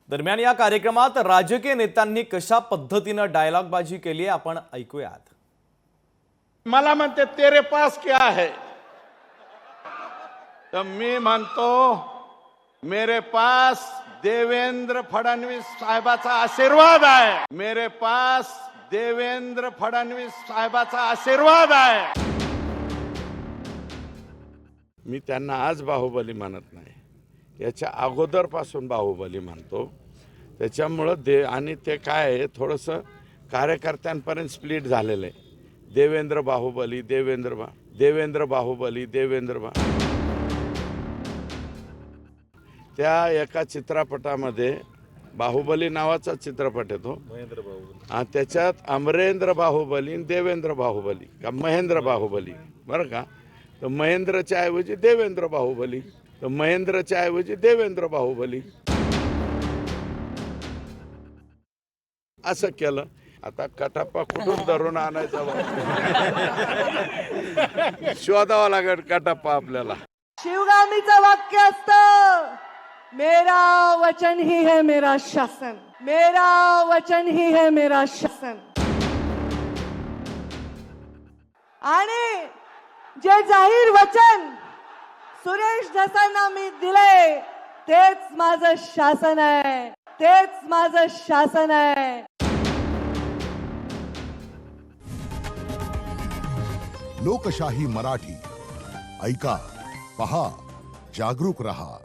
दरम्यान या कार्यक्रमात राजकीय नेत्यांनी कशा पद्धतीने डायलॉगबाजी केली आपण ऐकूयात। मला म्हणते तेरे पास क्या है, तर मी म्हणतो मेरे पास देवेंद्र फडणवीस साहेबाचा आशीर्वाद आहे। मेरे पास देवेंद्र फडणवीस साहेबाचा आशीर्वाद आहे। मी त्यांना आज बाहुबली मानत नाही, याच्या अगोदरपासून बाहुबली मानतो। त्याच्यामुळे आणि ते काय आहे, थोडंसं कार्यकर्त्यांपर्यंत स्प्लिट झालेलं आहे। देवेंद्र बाहुबली, देवेंद्र बाहुबली, त्या एका चित्रपटामध्ये बाहुबली नावाचा चित्रपट येतो, त्याच्यात अमरेंद्र बाहुबली आणि देवेंद्र बाहुबली का महेंद्र बाहुबली, बरं का? तर महेंद्रच्या ऐवजी देवेंद्र बाहुबली, तर महेंद्रच्या ऐवजी देवेंद्र बाहुबली असं केलं। आता कटाप्पा कुठून धरून आणायचा शोधावा लागेल कटाप्पा आपल्याला। शिवगामीचं वाक्य असतं, मेरा वचन ही है मेरा शासन, मेरा वचन ही है मेरा शासन। आणि जे जाहीर वचन सुरेश धसांना मी दिले तेच माझं शासन आहे, तेच माझं शासन आहे। लोकशाही मराठी ऐका, पहा, जागरूक रहा।